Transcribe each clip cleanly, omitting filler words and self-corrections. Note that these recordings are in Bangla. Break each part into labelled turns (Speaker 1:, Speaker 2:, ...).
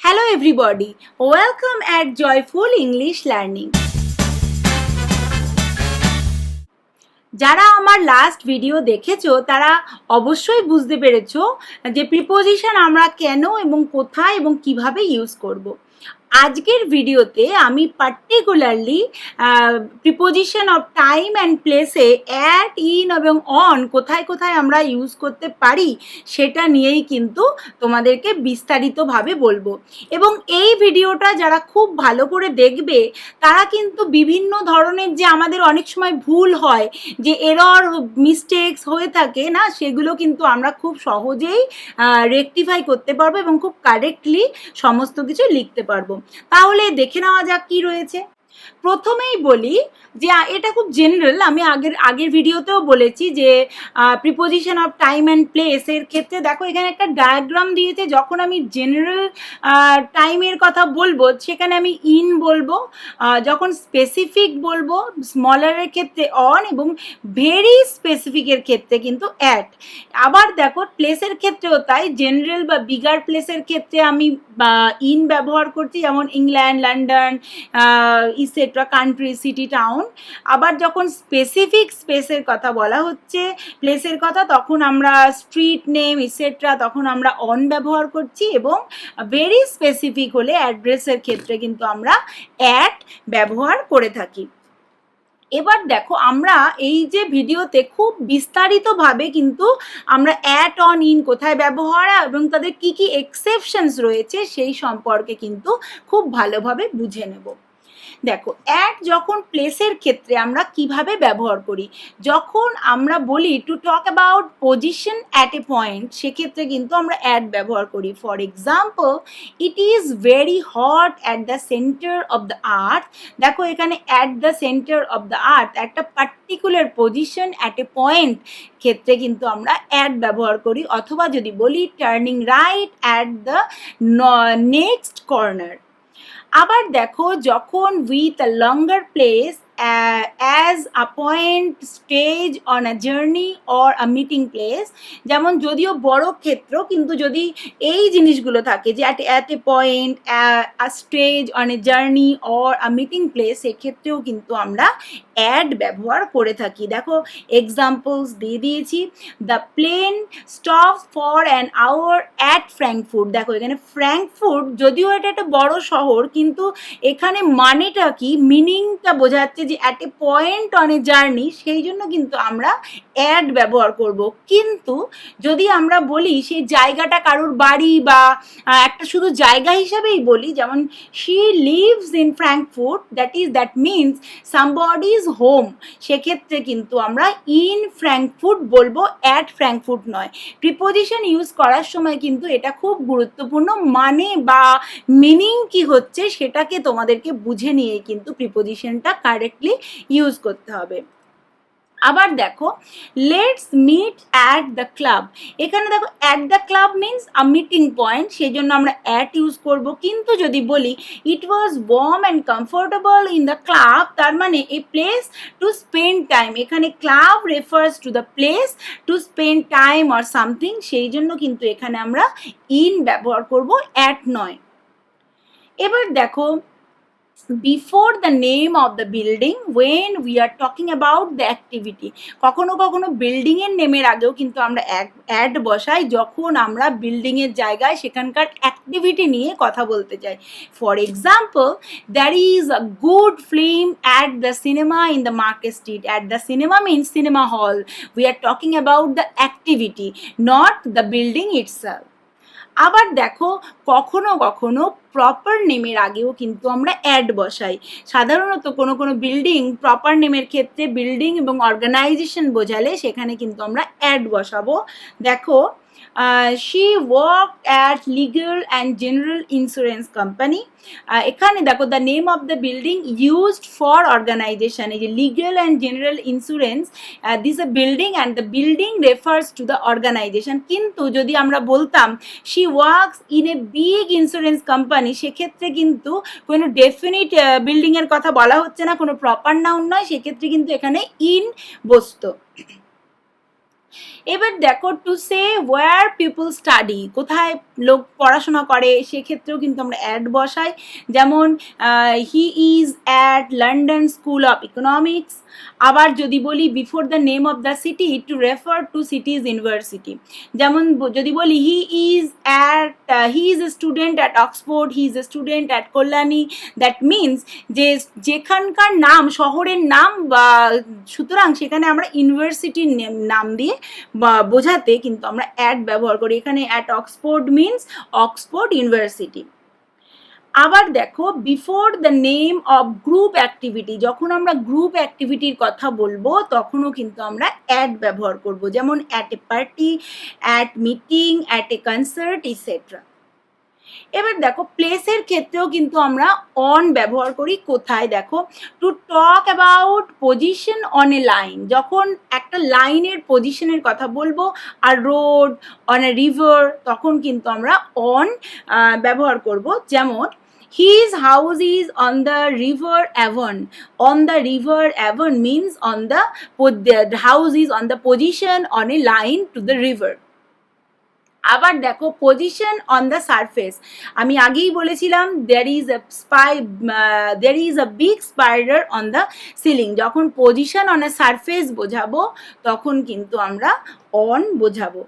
Speaker 1: Hello everybody, welcome at Joyful English Learning. যারা আমার লাস্ট ভিডিও দেখেছো তারা অবশ্যই বুঝতে পেরেছো যে প্রিপোজিশন আমরা কেন এবং কোথায় এবং কিভাবে ইউজ করব। আজকের ভিডিওতে আমি particularly preposition of time and প্লেসে অ্যাট, ইন এবং অন কোথায় কোথায় আমরা ইউজ করতে পারি সেটা নিয়েই কিন্তু তোমাদেরকে বিস্তারিতভাবে বলবো। এবং এই ভিডিওটা যারা খুব ভালো করে দেখবে তারা কিন্তু বিভিন্ন ধরনের যে আমাদের অনেক সময় ভুল হয়, যে এরর মিস্টেকস হয়ে থাকে না, সেগুলো কিন্তু আমরা খুব সহজেই রেকটিফাই করতে পারবো এবং খুব কারেক্টলি সমস্ত কিছু লিখতে পারবো। তাহলে দেখে নেওয়া যাক কি রয়েছে। প্রথমেই বলি যে এটা খুব জেনারেল, আমি আগের ভিডিওতেও বলেছি যে preposition of time and place এর ক্ষেত্রে দেখো এখানে একটা ডায়াগ্রাম দিয়েছে। যখন আমি জেনারেল টাইমের কথা বলবো সেখানে আমি ইন বলবো, যখন স্পেসিফিক বলবো স্মলারের ক্ষেত্রে অন এবং ভেরি স্পেসিফিকের ক্ষেত্রে কিন্তু অ্যাট। আবার দেখো প্লেসের ক্ষেত্রেও তাই, জেনারেল বা বিগার প্লেসের ক্ষেত্রে আমি ইন ব্যবহার করছি, যেমন England, London, etcetera, country, city, town. আবার যখন স্পেসিফিক স্পেসের কথা বলা হচ্ছে, প্লেসের কথা, তখন আমরা স্ট্রিট নেম ইসেট্রা, তখন আমরা অন ব্যবহার করছি। এবং ভেরি স্পেসিফিক হলে অ্যাড্রেসের ক্ষেত্রে কিন্তু আমরা অ্যাট ব্যবহার করে থাকি। এবার দেখো আমরা এই যে ভিডিওতে খুব বিস্তারিতভাবে কিন্তু আমরা অ্যাট, অন, ইন কোথায় ব্যবহার এবং তাদের কি কি এক্সেপশনস রয়েছে সেই সম্পর্কে কিন্তু খুব ভালোভাবে বুঝে নেব। দেখো অ্যাট যখন প্লেসের ক্ষেত্রে আমরা কিভাবে ব্যবহার করি, যখন আমরা বলি to talk about position at a point, সেক্ষেত্রে কিন্তু আমরা অ্যাট ব্যবহার করি। For example, it is very hot at the centre of the earth. দেখো এখানে at the centre of the earth একটা particular position at a point ক্ষেত্রে কিন্তু আমরা অ্যাট ব্যবহার করি। অথবা যদি বলি turning right at the next corner. আবার দেখো যখন with a longer place as a point, stage on a journey or a meeting place, যেমন যদিও বড় ক্ষেত্র কিন্তু যদি এই জিনিসগুলো থাকে যে at a point, a stage on a journey or a meeting place, সেক্ষেত্রেও কিন্তু আমরা অ্যাড ব্যবহার করে থাকি। দেখো এক্সাম্পলস দিয়ে দিয়েছি। The plane stop for an hour at Frankfurt. দেখো এখানে ফ্র্যাঙ্কফুর্ট যদিও এটা একটা বড় শহর, কিন্তু এখানে মানেটা কি, মিনিংটা বোঝাচ্ছে যে at a point on a journey, সেই জন্য কিন্তু আমরা অ্যাড ব্যবহার করব। কিন্তু যদি আমরা বলি সেই জায়গাটা কারোর বাড়ি বা একটা শুধু জায়গা হিসাবেই বলি, যেমন she lives in Frankfurt, that means somebody's home, সেক্ষেত্রে কিন্তু আমরা ইন ফ্র্যাঙ্কফুর্ট বলবো, অ্যাট ফ্র্যাঙ্কফুর্ট নয়। প্রিপোজিশন ইউজ করার সময় কিন্তু এটা খুব গুরুত্বপূর্ণ, মানে বা মিনিং কি হচ্ছে সেটাকে তোমাদেরকে বুঝে নিয়ে কিন্তু প্রিপোজিশনটা কারেক্টলি ইউজ করতে হবে। আবার দেখো let's meet at the club. এখানে দেখো at the club means a meeting point, সেই জন্য আমরা অ্যাট ইউজ করব। কিন্তু যদি বলি it was warm and comfortable in the club, তার মানে a place to spend time. এখানে club refers to the place to spend time or something, সেই জন্য কিন্তু এখানে আমরা ইন ব্যবহার করব, অ্যাট নয়। এবার দেখো before the name of the building when we are talking about the activity. কখনো কখনো বিল্ডিংয়ের নেমের আগেও কিন্তু আমরা অ্যাড বসাই যখন আমরা বিল্ডিংয়ের জায়গায় সেখানকার অ্যাক্টিভিটি নিয়ে কথা বলতে চাই। For example, there is a good film at the cinema in the market street. At the cinema means cinema hall. We are talking about the activity, not the building itself. আবার দেখো কখনো কখনো প্রপার নেমের আগেও কিন্তু আমরা অ্যাড বসাই। সাধারণত কোনো কোনো বিল্ডিং প্রপার নেমের ক্ষেত্রে বিল্ডিং এবং অর্গানাইজেশন বোঝালে সেখানে কিন্তু আমরা অ্যাড বসাবো। দেখো she work at legal and general insurance company. এখানে দেখো the name of the building used for organization, এই যে legal and general insurance, this a building and the building refers to the organization. কিন্তু যদি আমরা বলতাম she works in a big insurance company, সেক্ষেত্রে কিন্তু কোনো ডেফিনিট বিল্ডিংয়ের কথা বলা হচ্ছে না, কোনো প্রপার নাউন নয়, সেক্ষেত্রে কিন্তু এখানে ইন বসতো। এবার দেখো to say where people study, কোথায় লোক পড়াশোনা করে সেক্ষেত্রেও কিন্তু আমরা অ্যাট বসাই, যেমন he is at London school of economics. আবার যদি বলি before the name of the city two refer to সিটিজ university, যেমন যদি বলি he is a student at Oxford, he is a student at Kalyani, that means যে যেখানকার নাম শহরের নাম বা সুতরাং সেখানে আমরা ইউনিভার্সিটির নাম দিয়ে বোঝাতে কিন্তু আমরা অ্যাট ব্যবহার করি। এখানে at Oxford means Oxford university. আবার দেখো before the name of group activity, যখন আমরা গ্রুপ অ্যাক্টিভিটির কথা বলবো তখনও কিন্তু আমরা অ্যাট ব্যবহার করব, যেমন at a party, at meeting, at a concert et cetera. এবার দেখো প্লেসের ক্ষেত্রেও কিন্তু আমরা অন ব্যবহার করি। কোথায় দেখো two talk about position on a line, যখন একটা লাইনের পজিশনের কথা বলবো আর রোড অন এ রিভার তখন কিন্তু আমরা অন ব্যবহার করব, যেমন his house is on the river Avon. On the river Avon means the house is on the position on a line to the river. আবার দেখো পজিশন অন দ্য সারফেস, আমি আগেই বলেছিলাম there is a big spider on the ceiling, যখন পজিশন অন এ সারফেস বোঝাবো তখন কিন্তু আমরা অন বোঝাবো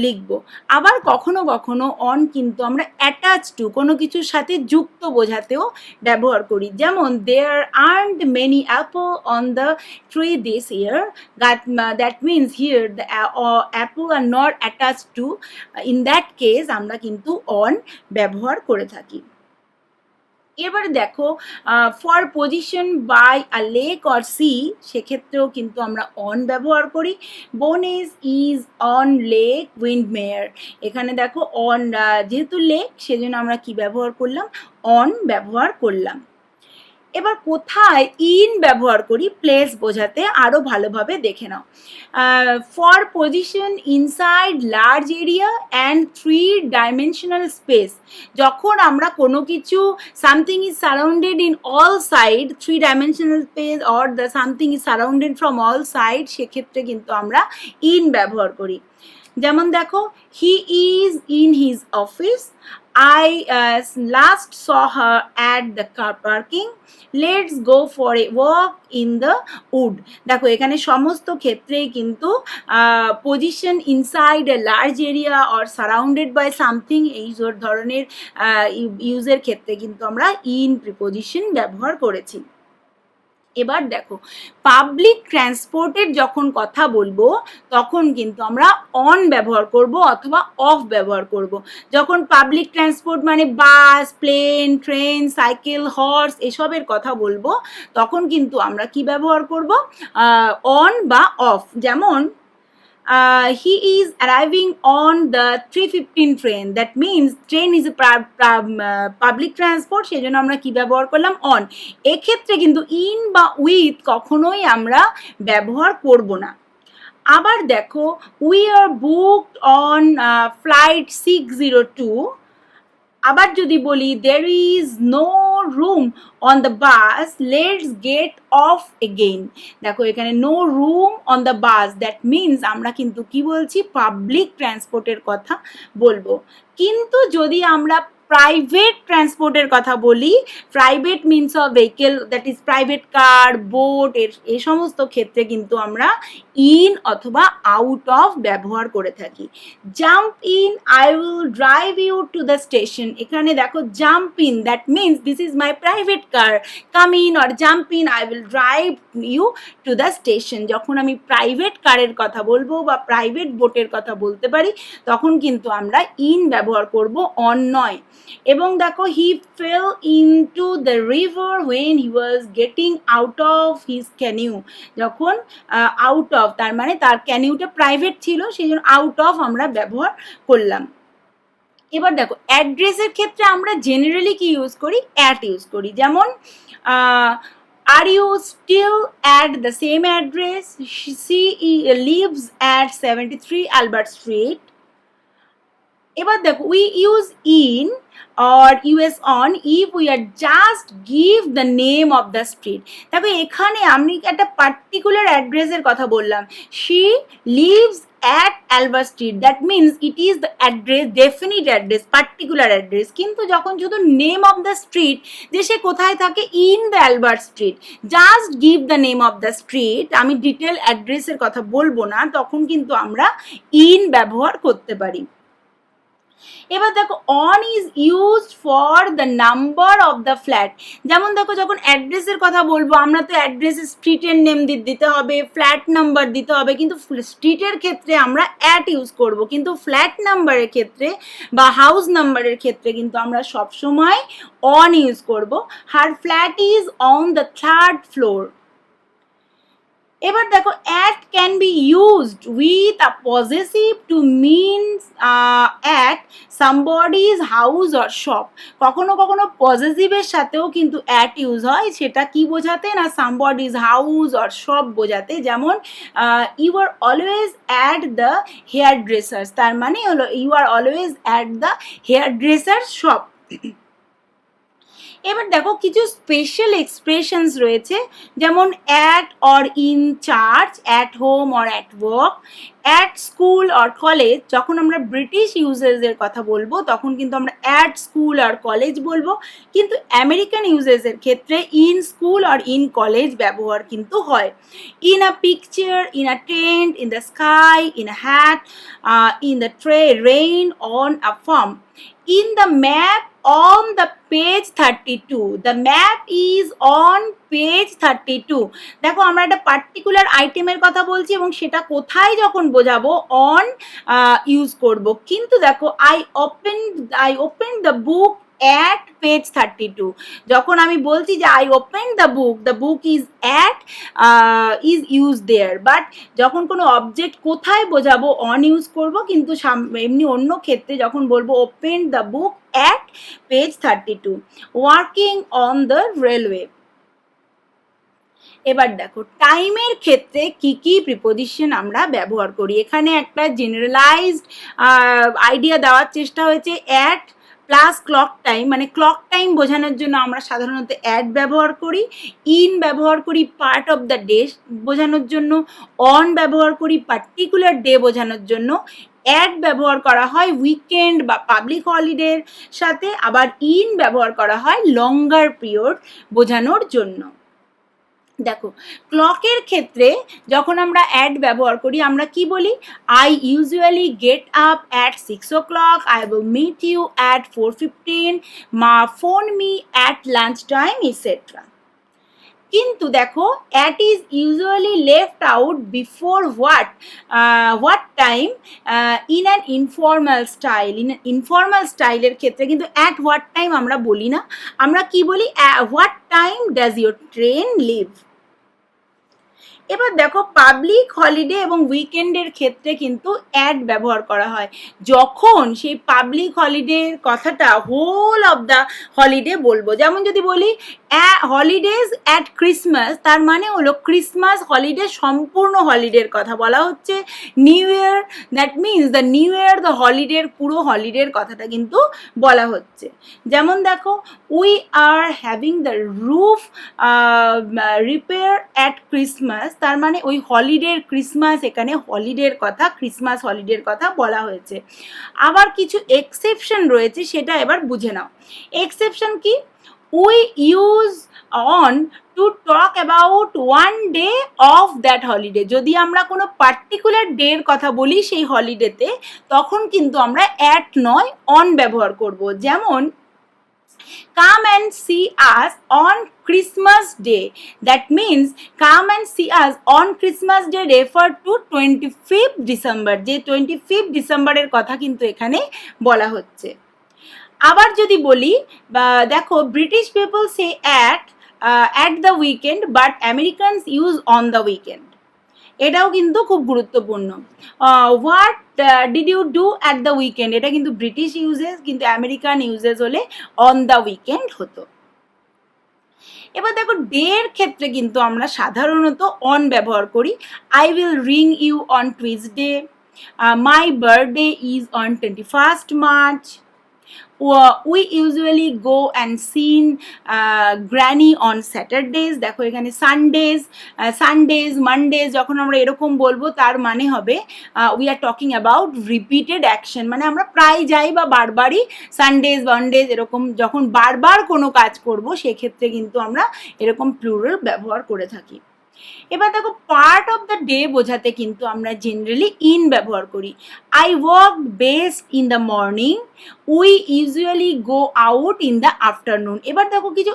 Speaker 1: লিখবো। আবার কখনো কখনো অন কিন্তু আমরা অ্যাটাচ টু কোনো কিছুর সাথে যুক্ত বোঝাতেও ব্যবহার করি, যেমন there earned many apple on the tree this year, that means here the apple are not attach to, in that case আমরা কিন্তু অন ব্যবহার করে থাকি। এবার দেখো for position by a lake or sea, সেক্ষেত্রেও কিন্তু আমরা অন ব্যবহার করি। Bowness is on Lake Windermere, এখানে দেখো অন যেহেতু লেক সেজন্য আমরা কি ব্যবহার করলাম, অন ব্যবহার করলাম। এবার কোথায় ইন ব্যবহার করি প্লেস বোঝাতে আরও ভালোভাবে দেখে নাও। For position inside large area and 3-dimensional space, যখন আমরা কোনো কিছু something is surrounded in all side 3-dimensional space or the something is surrounded from all side, সেক্ষেত্রে কিন্তু আমরা ইন ব্যবহার করি। যেমন দেখো he is in his office, I last saw her at the car parking, let's go for a walk in the wood। দেখো এখানে সমস্ত ক্ষেত্রেই কিন্তু position inside a large area or surrounded by something এই ধরনের ইউজের ক্ষেত্রে কিন্তু আমরা ইন প্রিপোজিশন ব্যবহার করেছি। এবার দেখো পাবলিক ট্রান্সপোর্টের যখন কথা বলবো তখন কিন্তু আমরা অন ব্যবহার করব অথবা অফ ব্যবহার করব। যখন পাবলিক ট্রান্সপোর্ট মানে বাস, প্লেন, ট্রেন, সাইকেল, হর্স এসবের কথা বলবো তখন কিন্তু আমরা কি ব্যবহার করব, অন বা অফ। যেমন he is arriving on the 3:15 train, that means train is a public transport, সেজন্য আমরা কি ব্যবহার করলাম, অন। এক্ষেত্রে কিন্তু ইন বা উইথ কখনোই আমরা ব্যবহার করব না। আবার দেখো we R booked on flight 602, আবার যদি বলি there is no room on the bus, let's get off again। দেখো এখানে no room on the bus, that means আমরা কিন্তু কি বলছি, পাবলিক ট্রান্সপোর্টের কথা বলবো। কিন্তু যদি আমরা প্রাইভেট ট্রান্সপোর্টের কথা বলি, private means of vehicle, that is private car, boat, এই সমস্ত ক্ষেত্রে কিন্তু আমরা ইন অথবা আউট অফ ব্যবহার করে থাকি। Jump in, I will drive you to the station, এখানে দেখো jump in, that means this is my private car, come in or jump in, I will drive you to the station. যখন আমি প্রাইভেট কারের কথা বলবো বা প্রাইভেট বোটের কথা বলতে পারি তখন কিন্তু আমরা ইন ব্যবহার করব, অন নয়। এবং দেখো he fell into the river when he was getting out of his canoe, যখন আউট অফ তার মানে তার ক্যানিউটা প্রাইভেট ছিল সেই জন্য আউট অফ আমরা ব্যবহার করলাম। এবার দেখো অ্যাড্রেসের ক্ষেত্রে আমরা জেনারেলি কি ইউজ করি, অ্যাট ইউজ করি। যেমন are you still at the same address, she lives at 73 Albert Street. এবার দেখো we use in or US on if we are just give the name of the street। দেখো এখানে আমি একটা পার্টিকুলার অ্যাড্রেসের কথা বললাম, she lives at Albert Street, that means it is the address, definite address, particular address. কিন্তু যখন শুধু name of the street, যে সে কোথায় থাকে, in the Albert Street, just give the name of the street, আমি ডিটেল অ্যাড্রেসের কথা বলবো না, তখন কিন্তু আমরা in ব্যবহার করতে পারি। এবার দেখো on is used for the number of the flat. যেমন দেখো যখন অ্যাড্রেসের কথা বলবো আমরা তো অ্যাড্রেসের স্ট্রিটের নেম দিতে হবে, ফ্ল্যাট নাম্বার দিতে হবে, কিন্তু স্ট্রিটের ক্ষেত্রে আমরা অ্যাট ইউজ করব, কিন্তু ফ্ল্যাট নাম্বারের ক্ষেত্রে বা হাউস নাম্বারের ক্ষেত্রে কিন্তু আমরা সবসময় অন ইউজ করব। Her flat is on the 3rd floor। এবার দেখো at can be used with a possessive to mean at somebody's house or shop। কখনো কখনো পজেসিভের সাথেও কিন্তু at ইউজ হয়, সেটা কি বোঝাতে না somebody's house or shop বোঝাতে। যেমন you are always at the hairdressers, তার মানে হলো you are always at the hairdresser's shop। এবার দেখো কিছু স্পেশাল এক্সপ্রেশনস রয়েছে, যেমন at or in church, at home or at work, at school or college. যখন আমরা ব্রিটিশ ইউজেসের কথা বলবো তখন কিন্তু আমরা অ্যাট স্কুল আর কলেজ বলবো, কিন্তু আমেরিকান ইউজেসের ক্ষেত্রে ইন স্কুল আর ইন কলেজ ব্যবহার কিন্তু হয়। In a picture, in a tent, in the sky, in a hat, in the rain, on a farm. In the map on the page 32, the map is on page 32। দেখো আমরা একটা পার্টিকুলার আইটেমের কথা বলছি এবং সেটা কোথায় যখন বোঝাবো অন ইউজ করব, কিন্তু দেখো I opened the book at page 32। যখন আমি বলছি যে I opened the book is at is used there, but যখন কোনো অবজেক্ট কোথায় বোঝাবো অন ইউজ করব, কিন্তু এমনি অন্য ক্ষেত্রে যখন বলবো open the book at page 32। Working on the railway. এবার দেখো টাইমের ক্ষেত্রে কি কি প্রিপোজিশন আমরা ব্যবহার করি। এখানে একটা জেনারেলাইজড আইডিয়া দেওয়ার চেষ্টা হয়েছে। অ্যাট প্লাস ক্লক টাইম, মানে ক্লক টাইম বোঝানোর জন্য আমরা সাধারণত অ্যাট ব্যবহার করি। ইন ব্যবহার করি পার্ট অফ দ্য ডে বোঝানোর জন্য। অন ব্যবহার করি পার্টিকুলার ডে বোঝানোর জন্য। অ্যাট ব্যবহার করা হয় উইকেন্ড বা পাবলিক হলিডের সাথে, আবার ইন ব্যবহার করা হয় লঙ্গার পিরিয়ড বোঝানোর জন্য। দেখো ক্লকের ক্ষেত্রে যখন আমরা অ্যাট ব্যবহার করি আমরা কি বলি, I usually get up at 6 o'clock, I will meet you at 4:15, ma phone me at lunch time etcetera. কিন্তু দেখো at is usually left out before what time in an informal style. Informal স্টাইলের ক্ষেত্রে কিন্তু অ্যাট হোয়াট টাইম আমরা বলি না, আমরা কি বলি what time does your train leave. এবার দেখো পাবলিক হলিডে এবং উইকেন্ডের ক্ষেত্রে কিন্তু অ্যাট ব্যবহার করা হয় যখন সেই পাবলিক হলিডের কথাটা হোল অফ দ্য হলিডে বলবো। যেমন যদি বলি হলিডেজ অ্যাট ক্রিসমাস, তার মানে হলো ক্রিসমাস হলিডে সম্পূর্ণ হলিডের কথা বলা হচ্ছে। New year, that means the new year the হলিডের পুরো হলিডের কথাটা কিন্তু বলা হচ্ছে। যেমন দেখো we are having the roof repair at Christmas, তার মানে ওই হলিডের ক্রিসমাস, এখানে হলিডের কথা, ক্রিসমাস হলিডের কথা বলা হয়েছে। আবার কিছু এক্সেপশন রয়েছে, সেটা এবার বুঝে নাও। এক্সেপশন কি, we use on two talk about one day of that holiday. যদি আমরা কোনো পার্টিকুলার ডের কথা বলি সেই হলিডেতে, তখন কিন্তু আমরা অ্যাট নয় অন ব্যবহার করব। যেমন come and see us on Christmas Day, that means come and see us on Christmas Day refer to 25th December, যে 25th ডিসেম্বরের কথা কিন্তু এখানে বলা হচ্ছে। আবার যদি বলি দেখো British people say at the weekend but Americans use on the weekend, এটাও কিন্তু খুব গুরুত্বপূর্ণ। What did you do at the weekend, এটা কিন্তু ব্রিটিশ ইউজেস, কিন্তু আমেরিকান ইউজেস হলে অন দ্য উইকেন্ড হতো। এবার দেখো ডের ক্ষেত্রে কিন্তু আমরা সাধারণত অন ব্যবহার করি। I will ring you on Tuesday, my birthday is on 21st March, we usually go and see granny on Saturdays. দেখো এখানে সানডেজ মানডেজ যখন আমরা এরকম বলবো তার মানে হবে we are talking about repeated action, মানে আমরা প্রায় যাই বা বারবারই সানডেজ মানডেজ এরকম যখন বারবার কোনো কাজ করব সেক্ষেত্রে কিন্তু আমরা এরকম প্লুরাল ব্যবহার করে থাকি। এবার দেখো পার্ট অফ দ্য ডে বোঝাতে কিন্তু আমরা জেনারেলি ইন ব্যবহার করি। I work best in the morning, we usually go out in the afternoon. এবার দেখো কিছু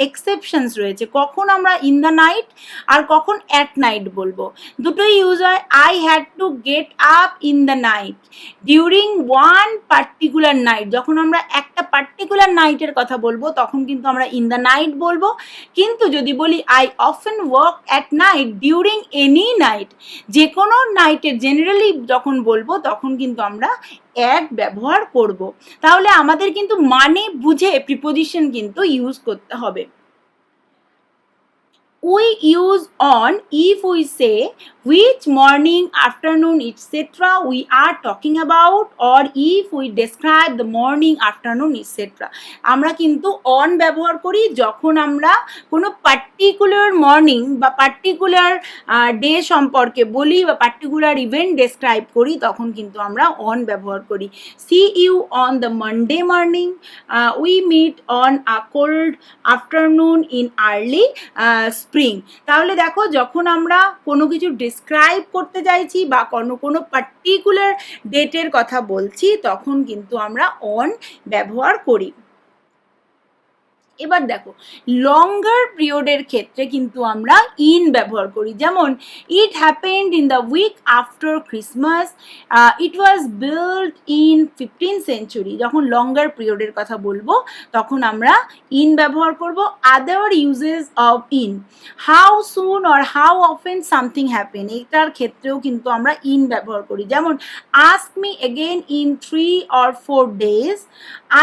Speaker 1: এক্সেপশনস রয়েছে, কখন আমরা ইন দ্য নাইট আর কখন অ্যাট নাইট বলবো, দুটোই ইউজ হয়। I had to get up in the night during one particular night, যখন আমরা একটা পার্টিকুলার নাইটের কথা বলবো তখন কিন্তু আমরা ইন দ্য নাইট বলবো। কিন্তু যদি বলি I often work at night during any night, যে কোনো নাইটের জেনারেলি যখন বলবো তখন কিন্তু আমরা অ্যাট ব্যবহার করব। তাহলে আমাদের কিন্তু মানে বুঝে প্রিপোজিশন কিন্তু ইউজ করতে হবে। We use on if we say which morning, afternoon, etc. we are talking about, or if we describe the morning, afternoon, etc. আমরা কিন্তু on ব্যবহার করি যখন আমরা কোনো পার্টিকুলার মর্নিং বা পার্টিকুলার ডে সম্পর্কে বলি বা পার্টিকুলার ইভেন্ট ডেসক্রাইব করি তখন কিন্তু আমরা on ব্যবহার করি। See you on the Monday morning, we meet on a cold afternoon in early spring. তাহলে দেখো যখন আমরা কোনো কিছু ডিসক্রাইব করতে চাইছি বা কোনো পার্টিকুলার ডেটের কথা বলছি তখন কিন্তু আমরা অন ব্যবহার করি। এবার দেখো লঙ্গার পিরিয়ডের ক্ষেত্রে কিন্তু আমরা ইন ব্যবহার করি, যেমন it happened in the week after Christmas, it was built in 15th century। যখন লঙ্গার পিরিয়ডের কথা বলবো তখন আমরা ইন ব্যবহার করব। Other uses of in, how soon or how often something happen, এটার ক্ষেত্রেও কিন্তু আমরা ইন ব্যবহার করি, যেমন ask me again in 3 or 4 days,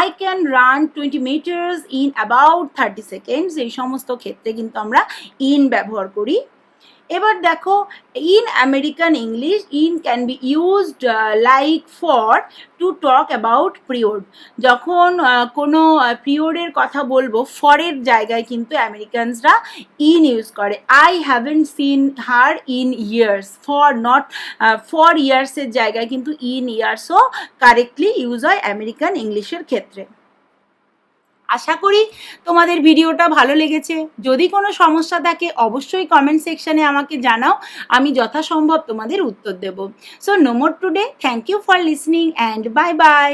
Speaker 1: I can run 20 meters in about 30 seconds। এই সমস্ত ক্ষেত্রে কিন্তু আমরা ইন ব্যবহার করি। এবার দেখো in American English in can be used like for to talk about period. যখন কোনো পিরিয়ডের কথা বলবো ফরের জায়গায় কিন্তু আমেরিকানসরা ইন ইউজ করে। I haven't seen her in years, for not for ইয়ার্সের জায়গায় কিন্তু ইন ইয়ার্সও কারেক্টলি ইউজ হয় আমেরিকান ইংলিশের ক্ষেত্রে। আশা করি তোমাদের ভিডিওটা ভালো লেগেছে। যদি কোনো সমস্যা থাকে অবশ্যই কমেন্ট সেকশনে আমাকে জানাও, আমি যথাসম্ভব তোমাদের উত্তর দেব। So no more today, thank you for listening and bye by.